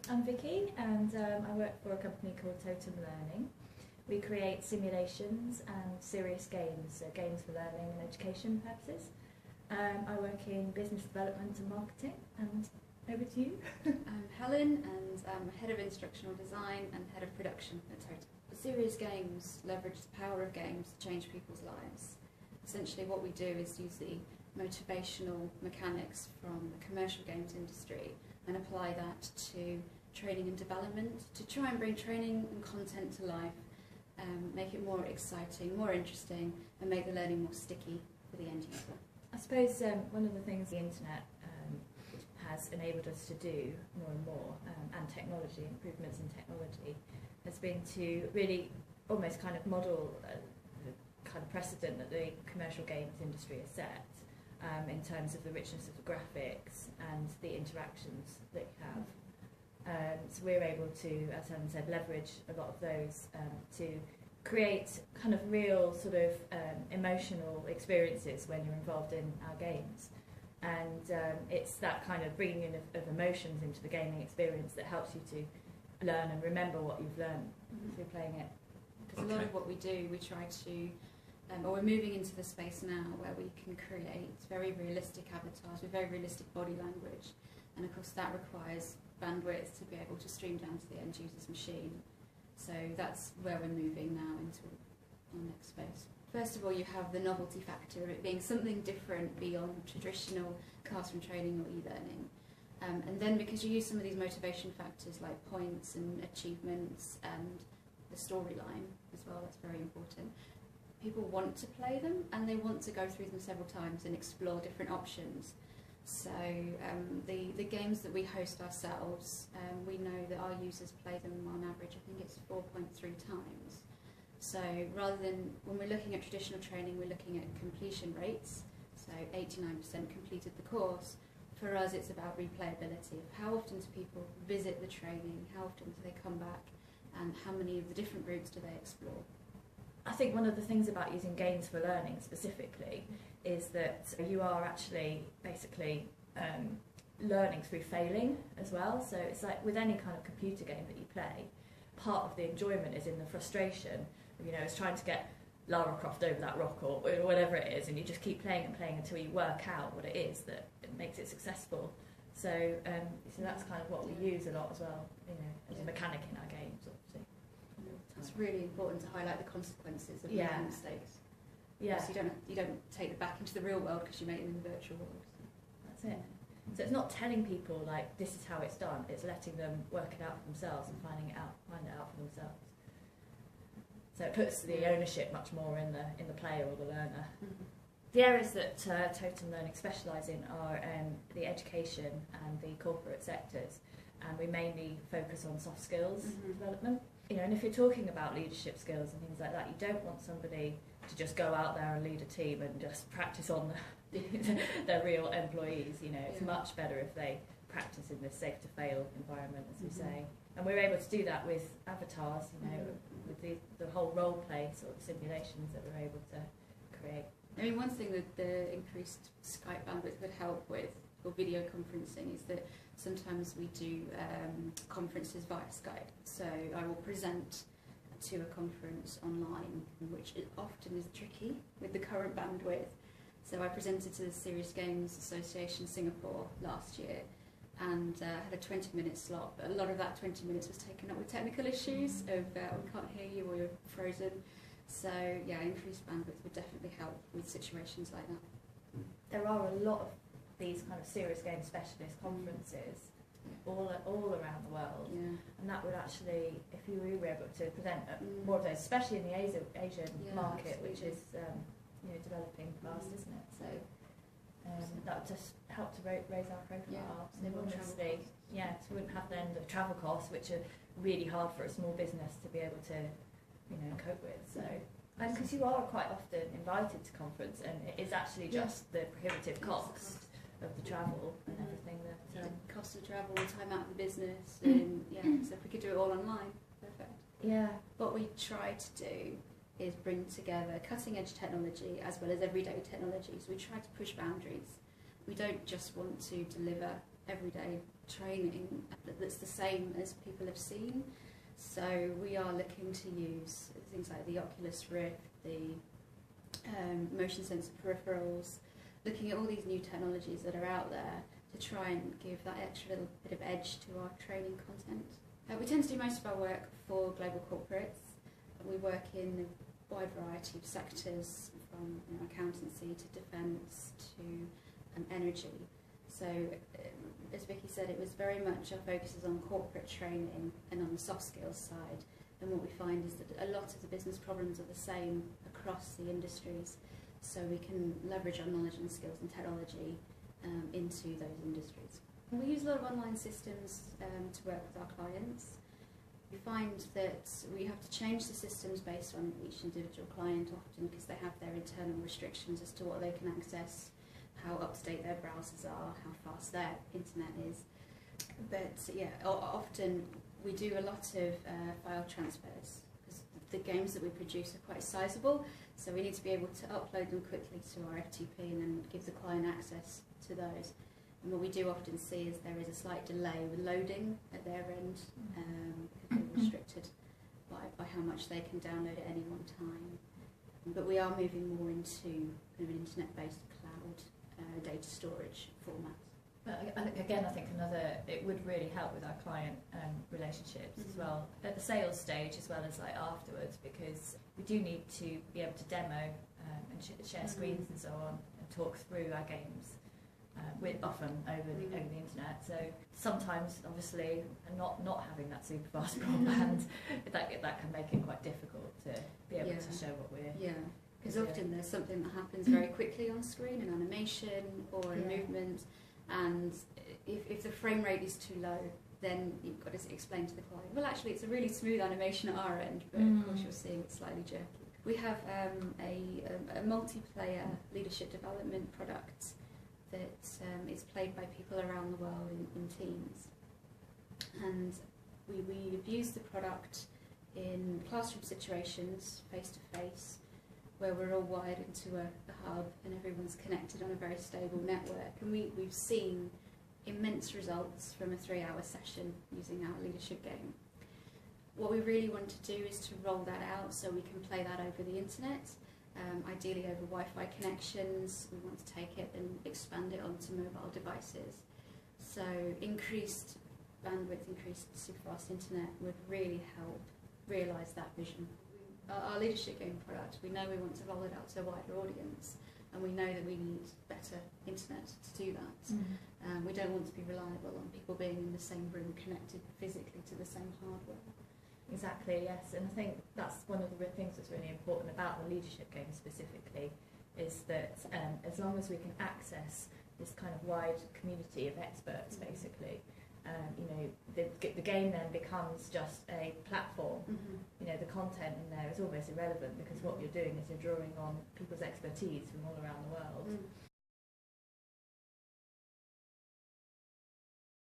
I'm Vicky, and I work for a company called Totem Learning. We create simulations and serious games, so games for learning and education purposes. I work in business development and marketing, and over to you. I'm Helen, and I'm Head of Instructional Design and Head of Production at Totem. Serious games leverage the power of games to change people's lives. Essentially what we do is use the motivational mechanics from the commercial games industry and apply that to training and development to try and bring training and content to life, make it more exciting, more interesting, and make the learning more sticky for the end user. I suppose one of the things the internet has enabled us to do more and more, and technology, improvements in technology, has been to really almost kind of model the kind of precedent that the commercial games industry has set in terms of the richness of the graphics and the interactions that you have. So we're able to, as Helen said, leverage a lot of those to create kind of real sort of emotional experiences when you're involved in our games. And it's that kind of bringing in of emotions into the gaming experience that helps you to learn and remember what you've learned through playing it. Because a lot of what we do, we try to, or we're moving into the space now where we can create very realistic avatars with very realistic body language. And of course that requires bandwidth to be able to stream down to the end user's machine. So that's where we're moving now into our next phase. First of all, you have the novelty factor of it being something different beyond traditional classroom training or e-learning. And then because you use some of these motivation factors like points and achievements and the storyline as well, that's very important. People want to play them and they want to go through them several times and explore different options. So the games that we host ourselves, we know that our users play them on average, I think it's 4.3 times. So rather than, when we're looking at traditional training, we're looking at completion rates, so 89% completed the course. For us it's about replayability, of how often do people visit the training, how often do they come back, and how many of the different routes do they explore. I think one of the things about using games for learning specifically is that you are actually basically learning through failing as well. So it's like with any kind of computer game that you play, part of the enjoyment is in the frustration. You know, it's trying to get Lara Croft over that rock or whatever it is, and you just keep playing and playing until you work out what it is that makes it successful. So, so that's kind of what we use a lot as well, you know, as a mechanic in our games, obviously. It's really important to highlight the consequences of making mistakes. Yeah. So you don't take them back into the real world because you make them in the virtual world. That's it. So it's not telling people like this is how it's done. It's letting them work it out for themselves and find it out for themselves. So it puts the ownership much more in the player or the learner. The areas that Totem Learning specialise in are the education and the corporate sectors, and we mainly focus on soft skills development. You know, and if you're talking about leadership skills and things like that, you don't want somebody to just go out there and lead a team and just practice on their real employees. You know, it's much better if they practice in this safe to fail environment, as we say. And we're able to do that with avatars, you know, with the whole role play sort of simulations that we're able to create. I mean, one thing that the increased Skype bandwidth would help with, or video conferencing, is that sometimes we do conferences via Skype. So I will present to a conference online, which often is tricky with the current bandwidth. So I presented to the Serious Games Association Singapore last year and had a 20-minute slot, but a lot of that 20 minutes was taken up with technical issues of we can't hear you or you're frozen. So yeah, increased bandwidth would definitely help with situations like that. There are a lot of these kind of serious game specialist conferences all around the world, and that would actually, if you were able to present at more of those, especially in the Asian market, which is you know, developing fast, isn't it? So that would just help to raise our profile. So obviously, so we wouldn't have then the travel costs, which are really hard for a small business to be able to, you know, cope with. So, and because you are quite often invited to conference, and it is actually just the prohibitive cost of the travel and everything that the cost of travel, the time out of the business, and so if we could do it all online, perfect. Yeah. What we try to do is bring together cutting edge technology as well as everyday technology. So we try to push boundaries. We don't just want to deliver everyday training that's the same as people have seen. So we are looking to use things like the Oculus Rift, the motion sensor peripherals, looking at all these new technologies that are out there to try and give that extra little bit of edge to our training content. We tend to do most of our work for global corporates. We work in a wide variety of sectors, from accountancy to defence to energy. So, as Vicky said, it was very much our focus is on corporate training and on the soft skills side. And what we find is that a lot of the business problems are the same across the industries. So we can leverage our knowledge and skills and technology into those industries. We use a lot of online systems to work with our clients. We find that we have to change the systems based on each individual client often because they have their internal restrictions as to what they can access, how up-to-date their browsers are, how fast their internet is. But yeah, often we do a lot of file transfers because the games that we produce are quite sizable, so we need to be able to upload them quickly to our FTP and then give the client access to those. And what we do often see is there is a slight delay with loading at their end because they're restricted by how much they can download at any one time. But we are moving more into kind of an internet-based cloud data storage format. But again, I think it would really help with our client relationships as well, at the sales stage as well as like afterwards, because we do need to be able to demo and share screens and so on and talk through our games. Often over the internet, so sometimes obviously not having that super fast broadband that can make it quite difficult to be able to show what we're because often there's something that happens very quickly on screen, an animation or a movement, and if the frame rate is too low, then you've got to explain to the client, well actually it's a really smooth animation at our end, but of course you're seeing it slightly jerky. We have a multiplayer leadership development product that is played by people around the world in teams, and we've used the product in classroom situations, face to face, where we're all wired into a hub and everyone's connected on a very stable network, and we've seen immense results from a 3-hour session using our leadership game. What we really want to do is to roll that out so we can play that over the internet. Ideally over Wi-Fi connections. We want to take it and expand it onto mobile devices. So increased bandwidth, increased superfast internet would really help realise that vision. Our leadership game product, we know we want to roll it out to a wider audience, and we know that we need better internet to do that. We don't want to be reliable on people being in the same room connected physically to the same hardware. Exactly, yes, and I think that's one of the things that's really important about the leadership game specifically, is that as long as we can access this kind of wide community of experts, basically, the game then becomes just a platform. The content in there is almost irrelevant because what you're doing is you're drawing on people's expertise from all around the world.